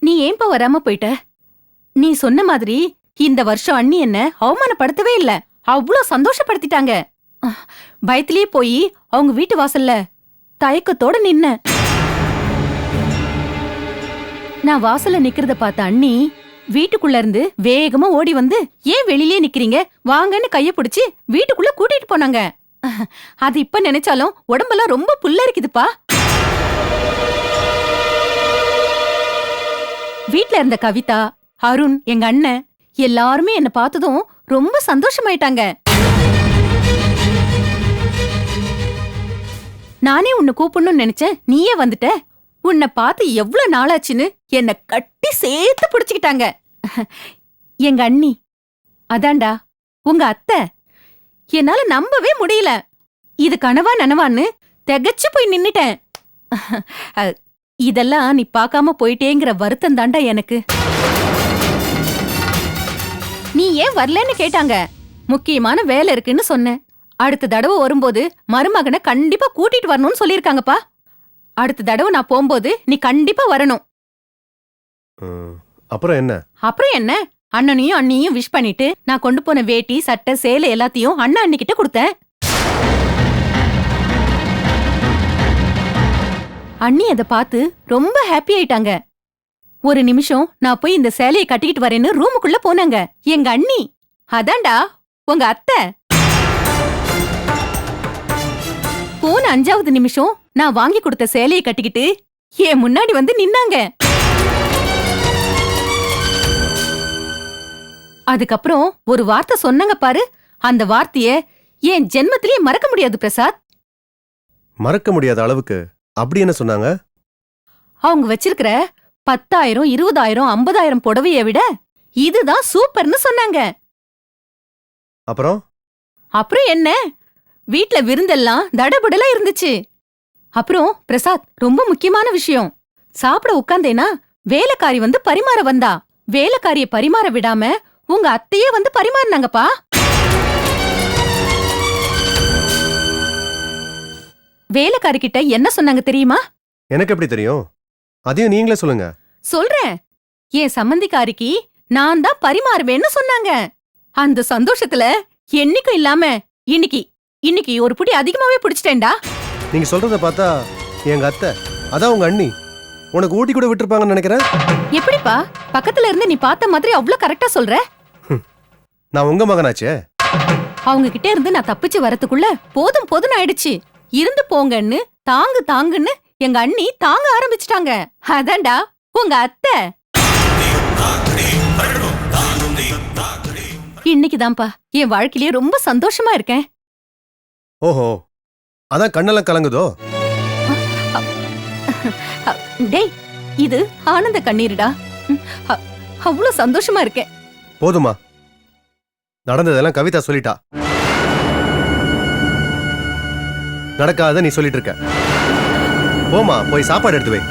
நீ ஏன்பா வராம போயிட்ட? நீ சொன்ன மாதிரி இந்த வருஷம் அண்ணி என்ன அவமானப்படுத்தவே இல்ல, அவ்வளோ சந்தோஷப்படுத்திட்டாங்க. பயத்திலேயே போய் அவங்க வீட்டு வாசல்ல தயக்கத்தோட நின்ன. நான் வாசல்ல நிக்கிறத பார்த்த அண்ணி வீட்டுக்குள்ள இருந்து வேகமா ஓடி வந்து, ஏன் வெளியிலே நிக்கிறீங்க, வாங்கன்னு கைய பிடிச்சு வீட்டுக்குள்ள கூட்டிட்டு போனாங்க. அது இப்ப நினைச்சாலும் உடம்பெல்லாம் ரொம்ப புல்லரிக்குதுப்பா. வீட்ல இருந்த கவிதா, அருண், எங்க அண்ணன் எல்லாருமே என்ன பார்த்ததும் ரொம்ப சந்தோஷமாயிட்டாங்க. நானே உன்னை கூப்பிடணும்னு நினைச்சேன், நீயே வந்துட்ட. உன்னை பார்த்து எவ்வளவு நாளாச்சுன்னு என்ன கட்டி சேர்த்து பிடிச்சுக்கிட்டாங்க. எங்க அண்ணி அதான்டா உங்க அத்தை. என்னால நம்பவே முடியல. இது கனவா நனவான்னு திகைச்சு போய் நின்னுட்டேன். இதெல்லாம் நீ பார்க்காம போயிட்டேங்கிற வருத்தம் தாண்டா எனக்கு. நீ ஏன் வரலன்னு கேட்டாங்க. முக்கியமான வேலை இருக்குன்னு சொன்னேன். அடுத்த தடவை வரும்போது மருமகனை கண்டிப்பா கூட்டிட்டு வரணும்னு சொல்லிருக்காங்கப்பா. அடுத்த தடவை நான் போகும்போது நீ கண்டிப்பா வரணும். அப்புறம் என்ன? அப்புறம் என்ன, அண்ணனையும் அண்ணியும் விஷ் பண்ணிட்டு நான் கொண்டு போன வேட்டி, சட்டை, சேலை எல்லாத்தையும் அண்ணா அண்ணிக்கிட்ட கொடுத்தேன். அண்ணி அதை பார்த்து ரொம்ப ஹாப்பி ஆயிட்டாங்க. ஒரு நிமிஷம் நான் போய் இந்த சேலையை கட்டிக்கிட்டு வரேன்னு ரூமுக்குள்ள போனாங்க. எங்க அண்ணி அதான்டா உங்க அத்தை. போன 5வது நிமிஷம் நான் வாங்கி கொடுத்த சேலையை கட்டிக்கிட்டு என் முன்னாடி வந்து நின்னாங்க. அதுக்கப்புறம் ஒரு வார்த்தை சொன்னாங்க பாரு, அந்த வார்த்தைய என் ஜென்மத்திலேயே மறக்க முடியாது பிரசாத். மறக்க முடியாத அளவுக்கு அப்படி என்ன சொன்னாங்க? அவங்க வச்சிருக்கிற 10,000, 20,000, 50,000 புடவைய விட இதுதான் சூப்பர்னு சொன்னாங்க. அப்புறம் என்ன, வீட்ல விருந்தெல்லாம் தடபுடலா இருந்துச்சு. அப்புறம் பிரசாத், ரொம்ப முக்கியமான விஷயம், சாப்பிட உட்கார்ந்தேனா வேலைக்காரி வந்து பரிமாற வந்தா. வேலைக்காரிய பரிமாற விடாம உங்க அத்தையே வந்து பரிமாறினாங்கப்பா. வேலைக்காரி கிட்ட என்ன சொன்னாங்க தெரியுமா? எனக்கு எப்படி தெரியும்? அதையும் நீங்களே சொல்லுங்க. சொல்றேன். என் சம்பந்திக்காரிக்கு நான் தான் பரிமாறுவேன்னு சொன்னாங்க. அந்த சந்தோஷத்துல என்னைக்கும் இல்லாம இன்னைக்கு ஒரு புடி அதிகமாவே பிடிச்சிட்டேன்டா. நீங்க சொல்றத பார்த்தா எங்க அத்தை, அதான் உங்க அண்ணி, உனக்கு ஊட்டி கூட விட்டுருப்பாங்கன்னு நினைக்கிறேன். எப்படிப்பா பக்கத்துல இருந்து நீ பார்த்த மாதிரி அவ்வளவு கரெக்டா சொல்ற? நான் உங்க மகனாச்சே. அவங்க கிட்ட இருந்து நான் தப்பிச்சு வரதுக்குள்ள போதும் போதும் ஆயிடுச்சு. இருந்து போங்கன்னு தாங்குன்னு எங்க அண்ணி தாங்க ஆரம்பிச்சிட்டாங்க. அதான்டா உங்க அத்தை. இன்னைக்குதான்ப்பா என் வாழ்க்கையிலேயே ரொம்ப சந்தோஷமா இருக்கேன். ஓஹோ, அதான் கண்ணெல்லாம் கலங்குதோ? டேய், இது ஆனந்த கண்ணீருடா. அவ்வளவு சந்தோஷமா இருக்கேன். போதுமா, நடந்ததெல்லாம் கவிதா சொல்லிட்டா. நடக்காத நீ சொல்லிட்டு இருக்க. போமா, போய் சாப்பாடு எடுத்து வை.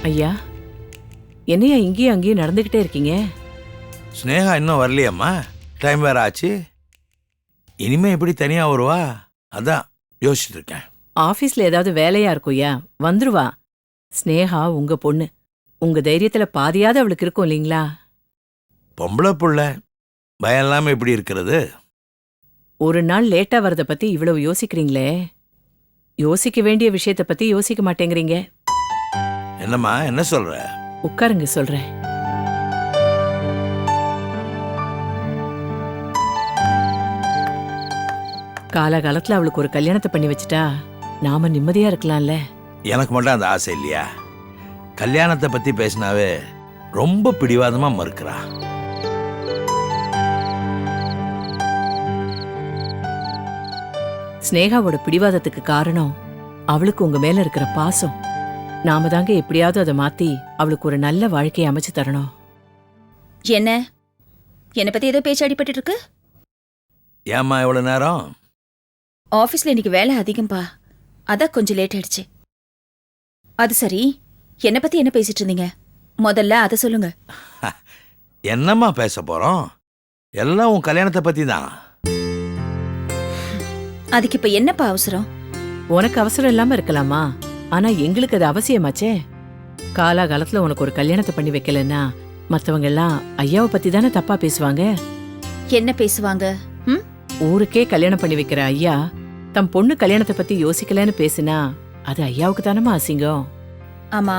ஐயா, என்னையா இங்கேயும் அங்கேயும் நடந்துகிட்டே இருக்கீங்க? ஸ்னேகா இன்னும் வரலையம்மா? டைம் வேற ஆச்சு. இனிமே எப்படி தனியா வருவா? அதான் யோசிச்சுட்டு இருக்கேன். ஆபீஸ்ல ஏதாவது வேலையா இருக்கும்யா, வந்துருவா. ஸ்னேகா உங்க பொண்ணு, உங்க தைரியத்துல பாதியாவது அவளுக்கு இருக்கும் இல்லீங்களா? பொம்பளை புள்ள பயம் இல்லாம எப்படி இருக்கிறது? ஒரு நாள் லேட்டா வரத பத்தி இவ்வளவு யோசிக்கிறீங்களே, யோசிக்க வேண்டிய விஷயத்த பத்தி யோசிக்க மாட்டேங்கிறீங்க. என்னம்மா, என்ன சொல்ற? உட்காருங்க சொல்றேன். காலகாலத்துல அவளுக்கு ஒரு கல்யாணத்தை பண்ணி வச்சுட்டா நாம நிம்மதியா இருக்கலாம்ல. எனக்கு மட்டும் அந்த ஆசை இல்லையா? கல்யாணத்தை பத்தி பேசினாவே ரொம்ப பிடிவாதமா மறுக்கிறா. ஸ்னேகாவோட பிடிவாதத்துக்கு காரணம் அவளுக்கு உங்க மேல இருக்கிற பாசம். நாம தாங்க எப்படியாவது அதை மாத்தி அவளுக்கு ஒரு நல்ல வாழ்க்கையை அமைச்சு தரணும். என்ன பத்தி ஏதோ பேச்சு அடிபட்டு இருக்கு. ஏம்மா இவ்வளவு நேரம்? ஆபீஸ்ல இன்னைக்கு வேலை அதிகம்பா, அதான் கொஞ்சம் லேட் ஆயிடுச்சு. அது சரி, என்ன பத்தி என்ன பேசிட்டு இருந்தீங்க? முதல்ல அதை சொல்லுங்க. என்னம்மா பேச போறோம்? எல்லாம் உன் கல்யாணத்தை பத்தி தான். அதுக்கு இப்ப என்னப்பா அவசரம்? உனக்கு அவசரம் இல்லாம இருக்கலாமா, ஆனா எங்களுக்கு அது அவசியமாச்சே. காலாகாலத்துல உனக்கு ஒரு கல்யாணத்தை பண்ணி வைக்கலன்னா மத்தவங்க எல்லாம் ஐயாவை பத்தி தானே தப்பா பேசுவாங்க. என்ன பேசுவாங்க? ஊருக்கே கல்யாணம் பண்ணி வைக்கிற ஐயா தம் பொண்ணு கல்யாணத்தை பத்தி யோசிக்கலன்னு பேசினா அது ஐயாவுக்கு தானமா அசிங்கம். ஆமா,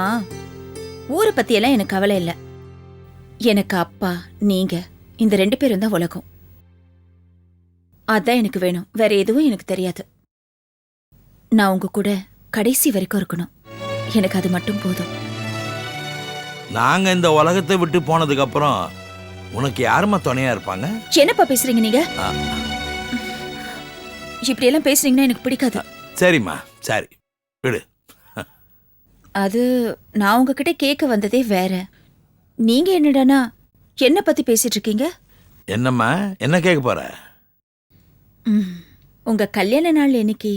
ஊரை பத்தி எல்லாம் எனக்கு கவலை இல்ல. எனக்கு அப்பா, நீங்க, இந்த 2 பேரும் தான் உலகம். அதான் எனக்கு வேணும், வேற எதுவும் எனக்கு தெரியாது. நான் உங்க கூட கடைசி வரைக்கும் இருக்கணும், எனக்கு அது மட்டும் போதும். நாங்க இந்த உலகத்தை விட்டு போனதுக்கு அப்புறம் உனக்கு யாருமா துணையா இருப்பாங்க? என்னப்பா பேசுறீங்க நீங்க? இப்படி எல்லாம் பேசுறீங்கன்னா எனக்கு பிடிக்காது. சரிம்மா, சரி விடு. அது நான் உங்ககிட்ட கேட்க வந்ததே வேற. நீங்க என்னடானா என்ன பத்தி பேசிட்டு இருக்கீங்க? என்னம்மா, என்ன கேட்க போற? உங்க கல்யாண நாள் என்னைக்கு?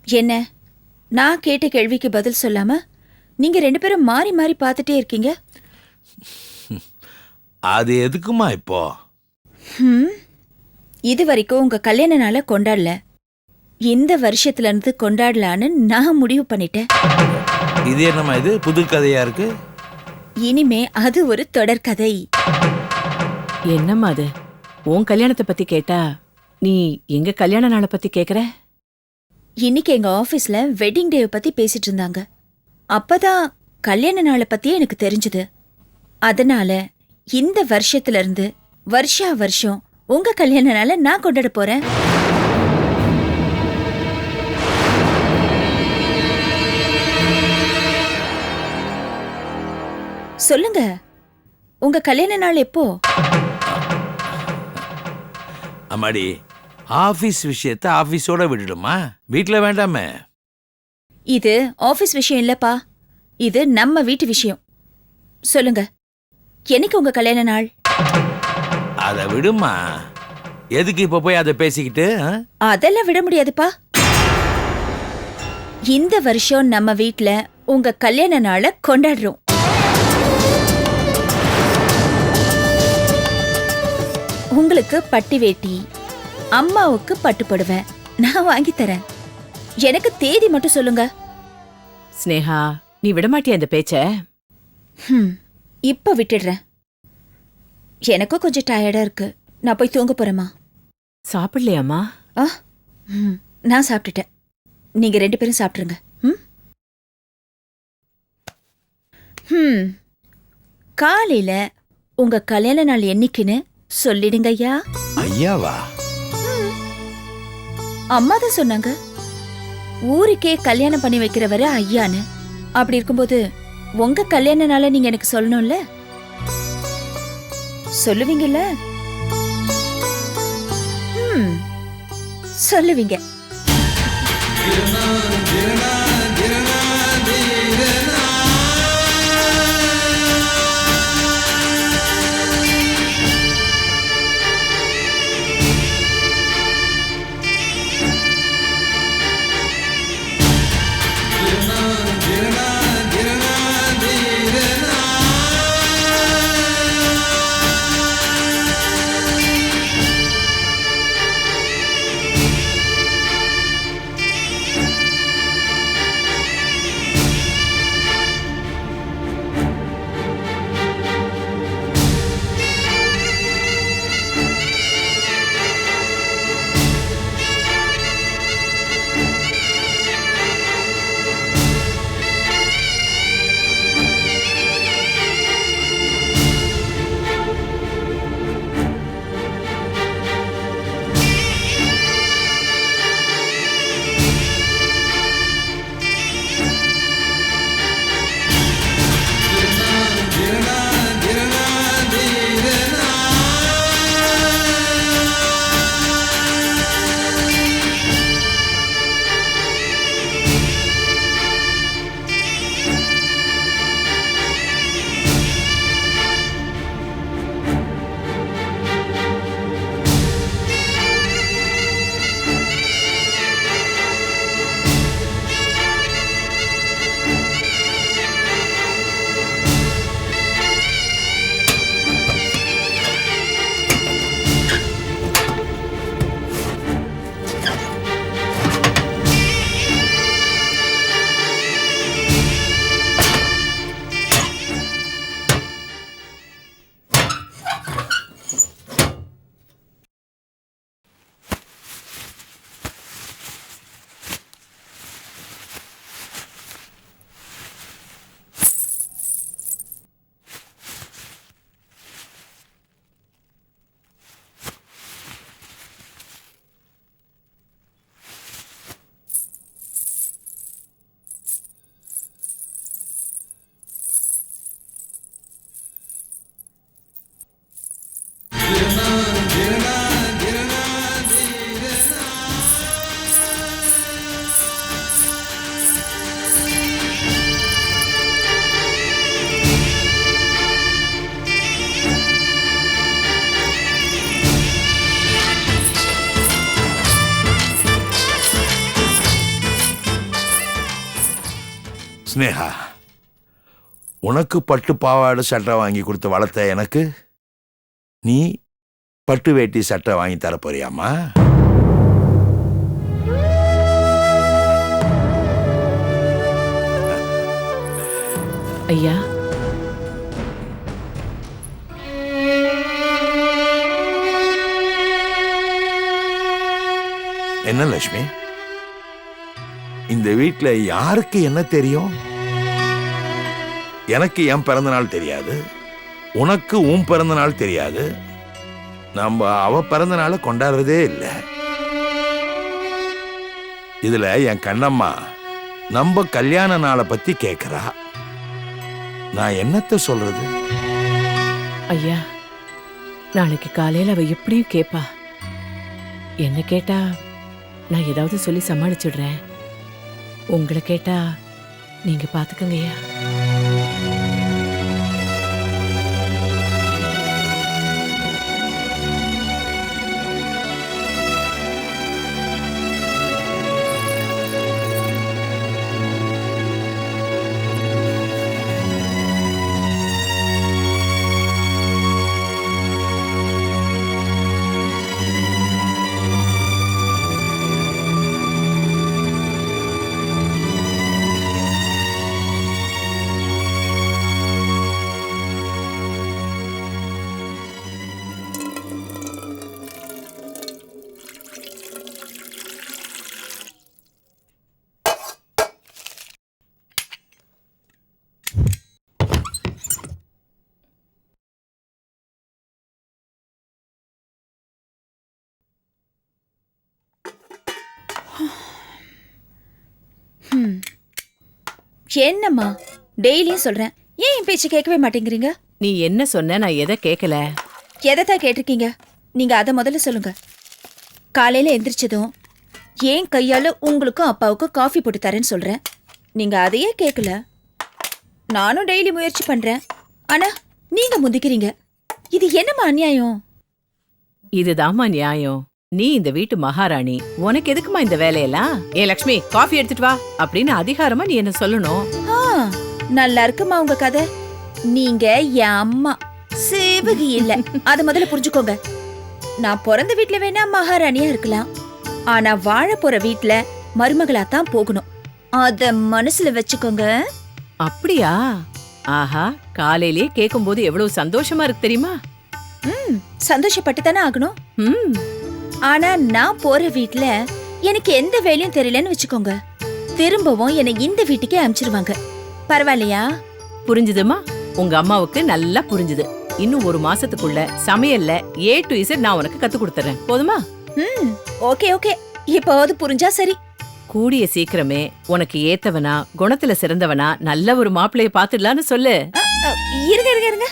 என்ன, நான் கேட்ட கேள்விக்கு பதில் சொல்லாம நீங்க 2 பேரும் மாறி மாறி பார்த்துட்டே இருக்கீங்க. அது எதுக்குமா இப்போ? இது வரைக்கும் உங்க கல்யாண நாளை கொண்டாடல, இந்த வருஷத்துல இருந்து கொண்டாடலான்னு நான் முடிவு பண்ணிட்டேன். இது என்னம்மா, இது புது கதையா இருக்கு? இனிமே அது ஒரு தொடர்கதை. என்னம்மா அது, உன் கல்யாணத்தை பத்தி கேட்டா நீ எங்க கல்யாண நாளை பத்தி கேக்குற? இன்னைக்கு எங்க ஆபீஸ்ல வெட்டிங் டே பத்தி பேசிட்டு இருந்தாங்க. அப்பதான் கல்யாண நாளை பத்தி எனக்கு தெரிஞ்சது. அதனால இந்த வருஷத்துல இருந்து வருஷா வருஷம் உங்க கல்யாண நாளை நான் கொண்டாட போறேன். சொல்லுங்க, உங்க கல்யாண நாள் எப்போ? அம்மாடி, ஆபீஸ் விஷயத்தை ஆபீஸோட விட்டுடுமா, வீட்டுல வேண்டாமே. இது ஆபீஸ் விஷயம் இல்லப்பா, இது நம்ம வீட்டு விஷயம். சொல்லுங்க, என்னைக்கு உங்க கல்யாண நாள்? அத விடுமா, எதுக்கு இப்ப போய் அதை பேசிக்கிட்டு? அதெல்லாம் விட முடியாதுப்பா. இந்த வருஷம் நம்ம வீட்ல உங்க கல்யாண நாளை கொண்டாடுறோம். உங்களுக்கு பட்டு வேட்டி, அம்மாவுக்கு பட்டு புடவை நான் வாங்கி தரேன். எனக்கு தேதி மட்டும் சொல்லுங்க. ஸ்னேகா, நீ விடமாட்டியா இந்த பேச்ச? இப்ப விட்டுடுறேன். எனக்கும் கொஞ்சம் டயர்டா இருக்கு, நான் போய் தூங்க போறேம்மா. சாப்பிடலையாம்மா? நான் சாப்பிட்டுட்டேன், நீங்க 2 பேரும் சாப்பிட்டுருங்க. காலையில உங்க கல்யாண நாள் என்னைக்குன்னு சொல்லிடுங்க ஐயா. ஐயாவா? அம்மா தான் சொன்னாங்க, ஊருக்கே கல்யாணம் பண்ணி வைக்கிறவரு ஐயான்னு. அப்படி இருக்கும்போது உங்க கல்யாண நாளை நீங்க எனக்கு சொல்லணும்ல, சொல்லுவீங்கல்ல? சொல்லுவீங்க. ஸ்னேகா, உனக்கு பட்டு பாவாடை சட்டை வாங்கி கொடுத்து வளர்த்த எனக்கு நீ பட்டு வேட்டி சட்டை வாங்கி தர போறியாமா? ஐயா, என்ன லட்சுமி, இந்த வீட்ல யாருக்கு என்ன தெரியும்? எனக்கு என் பிறந்த நாள் தெரியாது, உனக்கு உன் பிறந்த நாள் தெரியாது, நம்ம அவ பிறந்த நாளை கொண்டாடுறதே இல்லை. இதுல என் கண்ணம்மா நம்ம கல்யாண நாளை பத்தி கேக்குறா. நான் என்னத்த சொல்றது? ஐயா, நாளைக்கு காலையில அவ எப்படியும் கேப்பா. என்ன கேட்டா நான் ஏதாவது சொல்லி சமாளிச்சிடுறேன். உங்களை கேட்டா நீங்க பாத்துக்கங்கய்யா. என்னம்மா டெய்லியும் சொல்றேன், ஏன் என் பேச்சு கேட்கவே மாட்டேங்கிறீங்க? நீ என்ன சொன்ன? நான் எதை கேட்கல. எதைத்தான் கேட்டிருக்கீங்க? நீங்க அதை முதல்ல சொல்லுங்க. காலையில எந்திரிச்சதும் ஏன் கையால உங்களுக்கும் அப்பாவுக்கும் காஃபி போட்டு தரேன்னு சொல்றேன். நீங்க அதையே கேட்கல. நானும் டெய்லி முயற்சி பண்றேன், ஆனா நீங்க முந்திக்கிறீங்க. இது என்னம்மா அநியாயம்? இதுதாம்மா நியாயம். நீ இந்த வீட்டு மகாராணி, உனக்கு எதுக்குமா இந்த வேலையெல்லாம்? ஏ லக்ஷ்மி, காஃபி எடுத்துட்டு வா அப்படின்னு அதிகாரமா நீ என்ன சொல்லணும். ஆ, நல்லா இருக்குமா உங்க கதை. நீங்க என் அம்மா சேவகி இல்ல, அத முதல்ல புரிஞ்சுக்கோங்க. நான் பிறந்த வீட்ல வேணா மகாராணியா இருக்கலாம், ஆனா வாழ போற வீட்ல மருமகளா தான் போகணும். அத மனசுல வச்சுக்கோங்க. அப்படியா? ஆஹா, காலையிலேயே கேட்கும்போது எவ்வளவு சந்தோஷமா இருக்கு தெரியுமா? சந்தோஷப்பட்டு தானே ஆகணும். ம், ஆனா நான் போற வீட்ல எனக்கு எந்த வேலையும் தெரியலன்னு வச்சுக்கோங்க, திரும்பவும் என்னை இந்த வீட்டுக்கே அனுப்பிச்சிருவாங்க. பரவாயில்லையா? புரிஞ்சுதுமா? உங்க அம்மாவுக்கு நல்லா புரிஞ்சுது. இன்னும் ஒரு மாசத்துக்குள்ள சமையல்ல A to Z நான் உனக்கு கத்து கொடுத்துறேன். போதுமா? ஓகே ஓகே, இப்போது புரிஞ்சா சரி. கூடிய சீக்கிரமே உனக்கு ஏத்தவனா, குணத்துல சிறந்தவனா, நல்ல ஒரு மாப்பிள்ளைய பாத்துடலான்னு சொல்லு. இருங்க இருங்க இருங்க,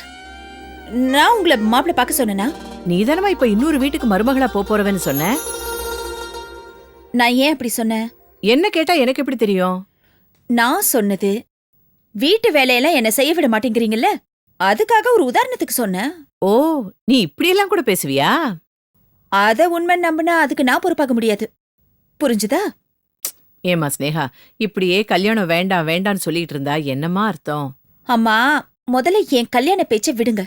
நான் உங்களை மாப்பிள்ளை பார்க்க சொன்னேனா? நீதானமா இப்ப இன்னொரு வீட்டுக்கு மருமகளா போறவன்னு சொன்ன. நான் ஏன் அப்படி சொன்னேன்? என்ன கேட்டா எனக்கு எப்படி தெரியும்? நான் சொன்னது, வீட்டு வேலையெல்லாம் என்ன செய்ய விட மாட்டேங்கிறீங்கல்ல, அதுக்காக ஒரு உதாரணத்துக்கு சொன்னேன். ஓ, நீ இப்படியெல்லாம் கூட பேசுவியா? அத உண்மை நம்பினா அதுக்கு நான் பொறுப்பாக முடியாது. புரிஞ்சுதா? ஏமா ஸ்னேகா, இப்படியே கல்யாணம் வேண்டாம் வேண்டான்னு சொல்லிட்டு இருந்தா என்னமா அர்த்தம்? அம்மா, முதல்ல என் கல்யாண பேச்சை விடுங்க.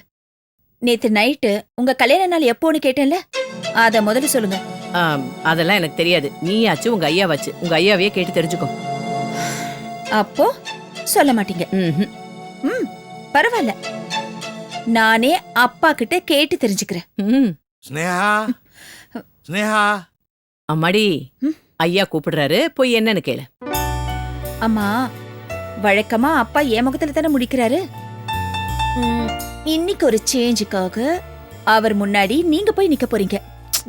நேத்து நைட்டு உங்க கல்யாண நாள் எப்போன்னு கேட்டேன்ல, அத முதல்ல சொல்லுங்க. அதெல்லாம் எனக்கு தெரியாது. நீயாச்சு உங்க ஐயாவாச்சு, உங்க ஐயாவையே கேட்டு தெரிஞ்சுக்கோ. அப்போ சொல்ல மாட்டீங்க. ம்ஹும். பரவாயில்ல, நானே அப்பா கிட்ட கேட்டு தெரிஞ்சுக்கிறேன். ம். ஸ்னேகா, ஸ்னேகா, அம்மாடி, ஐயா கூப்பிடுறாரு, போய் என்னன்னு கேளு. அம்மா, வழக்கமா அப்பா என் முகத்துல தானே முடிக்கிறாரு. இன்னைக்கு ஒரு சேஞ்சுக்காக அவர் முன்னாடி நீங்க போய் நிக்க போறீங்க.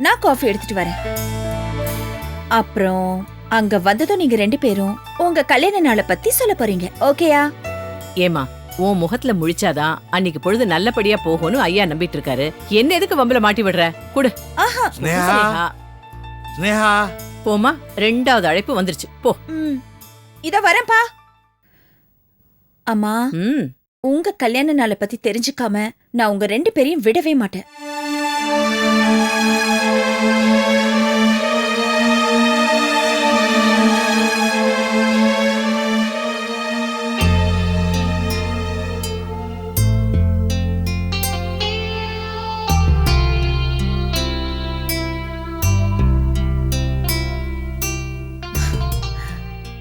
நான் காஃபி எடுத்துட்டு வரேன். அப்புறம் அங்க வந்ததும் நீங்க 2 பேரும் உங்க கல்யாண நாளை பத்தி சொல்ல போறீங்க. ஓகேயா? ஏமா, உன் முகத்துல முழிச்சாதான் அன்னைக்கு பொழுது நல்லபடியா போகும்னு ஐயா நம்பிட்டு இருக்காரு. என்ன எதுக்கு வம்பல மாட்டி விடுற? குடு. ஆஹா, ஸ்னேகா, ஸ்னேகா. போமா, 2வது அழைப்பு வந்துருச்சு. போ. இத வரேன்பா. அம்மா, ம். உங்க கல்யாண நாளை பத்தி தெரிஞ்சுக்காம நான் உங்க 2 பேரையும் விடவே மாட்டேன்.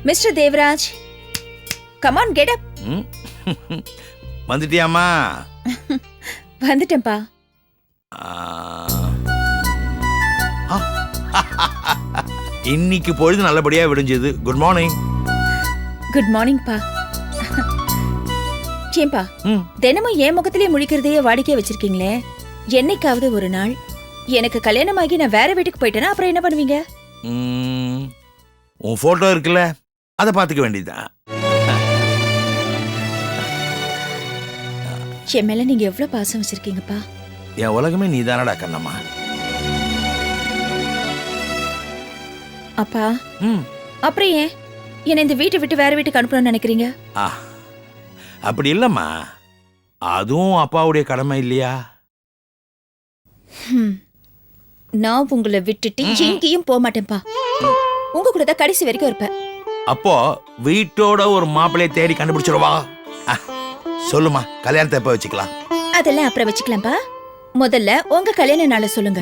Mister Devaraj, come on get up. ம்? வந்துட்டியாம்மா? வந்துட்டேன்ப்பா. ஆ. ஆ. இன்னைக்கு பொழுது நல்லபடியா விடிஞ்சது. Good morning. குட் மார்னிங்ப்பா. ஏன்பா, ம். தினமும் என் முகத்திலே முழிக்கிறதையே வாடிக்கையா வச்சிருக்கீங்களே, என்னைக்காவது ஒரு நாள் எனக்கு கல்யாணமாகி நான் வேற வீட்டுக்கு போயிட்டேன்னா அப்புறம் என்ன பண்ணுவீங்க? ம். உன் போட்டோ இருக்குல்ல, அதை பார்த்துக்க வேண்டியதுதான். என் மேல நீங்க எவ்வளவு பாசம் வச்சிருக்கீங்கப்பா. என் உலகமே நீ தானடா கண்ணம்மா. அப்பா, ம். அப்புறம் ஏன் என்ன இந்த வீட்டை விட்டு வேற வீட்டுக்கு அனுப்பணும்னு நினைக்கிறீங்க? ஆ, அப்படி இல்லம்மா, அதுவும் அப்பாவுடைய கடமை இல்லையா? ஹம். நான் உங்களை விட்டுட்டு எங்கேயும் போக மாட்டேன்ப்பா. உங்க கூட தான் கடைசி வரைக்கும் இருப்பேன். அப்போ வீட்டோட ஒரு மாப்பிள்ளையை தேடி கண்டுபிடிச்சிருவா. சொல்லுமா, கல்யாணத்தை எப்ப வச்சுக்கலாம்? அதெல்லாம் அப்புறம் வச்சுக்கலாம்ப்பா. முதல்ல உங்க கல்யாண நாளை சொல்லுங்க.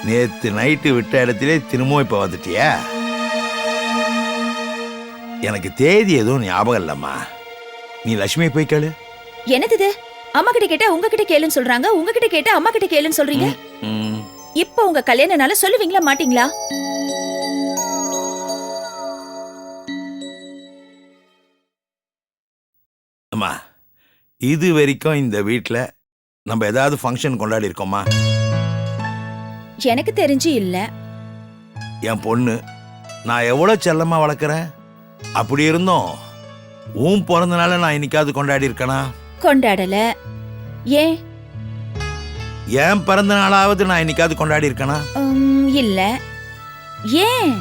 நேத்து நைட்டு விட்ட இடத்திலே திரும்பவும் இப்ப வந்துட்டியா? எனக்கு தேதி எதுவும் ஞாபகம் இல்லம்மா. நீ லட்சுமி போய் கேளு. என்னது இது? அம்மா கிட்ட கேட்டா உங்ககிட்ட கேளுன்னு சொல்றாங்க, உங்ககிட்ட கேட்டா அம்மா கிட்ட கேளுன்னு சொல்றீங்க. ம். இப்போ உங்க கல்யாண நாளை சொல்லுவீங்களா மாட்டீங்களா? அம்மா, இது வரைக்கும் இந்த வீட்ல நம்ம ஏதாவது ஃபங்க்ஷன் கொண்டாடி இருக்கோமா? எனக்கு தெரிஞ்சு இல்ல. என் பொண்ணு நான் எவ்வளவு செல்லமா வளர்க்குறேன். அப்படி இருந்தோம் உன் பிறந்த நாளை நான் இன்னைக்காவது கொண்டாடி இருக்கனா? கொண்டாடல. ஏன்? என் பிறந்த நாளாவது நான் இன்னைக்காவது கொண்டாடி இருக்கனா? இல்ல. ஏன்?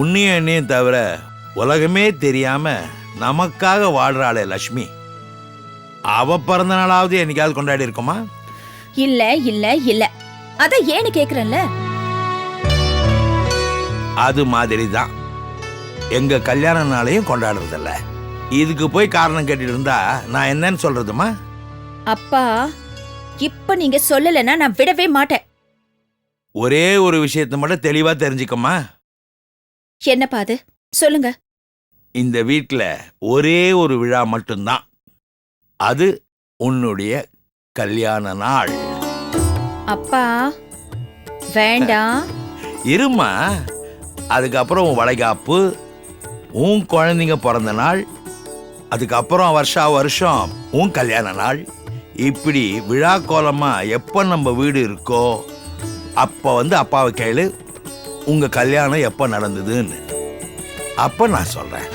உன்னையும் என்னையும் தவிர உலகமே தெரியாம நமக்காக வாழ்றாளே லட்சுமி, அவ பிறந்த நாளாவது என்னைக்காவது கொண்டாடி இருக்கோமா? இல்ல இல்ல இல்ல. அத ஏன்னு கேக்குறேன்ல. அது மாதிரி தான் எங்க கல்யாண நாளையும் கொண்டாடுறதில்ல. இதுக்கு போய் காரணம் கேட்டுட்டு இருந்தா நான் என்னன்னு சொல்றதுமா? அப்பா, இப்ப நீங்க சொல்லலன்னா நான் விடவே மாட்டேன். ஒரே ஒரு விஷயத்தை மட்டும் தெளிவா தெரிஞ்சுக்கம்மா. என்னப்பா அது? சொல்லுங்க. இந்த வீட்ல ஒரே ஒரு விழா மட்டும்தான். அது உன்னுடைய கல்யாண நாள். அப்பா, வேண்டாம். இருமா, அதுக்கப்புறம் உன் வளைகாப்பு, உன் குழந்தைங்க பிறந்த நாள், அதுக்கப்புறம் வருஷா வருஷம் உன் கல்யாண நாள். இப்படி விழா கோலமா எப்ப நம்ம வீடு இருக்கோ அப்ப வந்து அப்பாவை கேளு, உங்க கல்யாணம் எப்ப நடந்ததுன்னு. அப்ப நான் சொல்றேன்.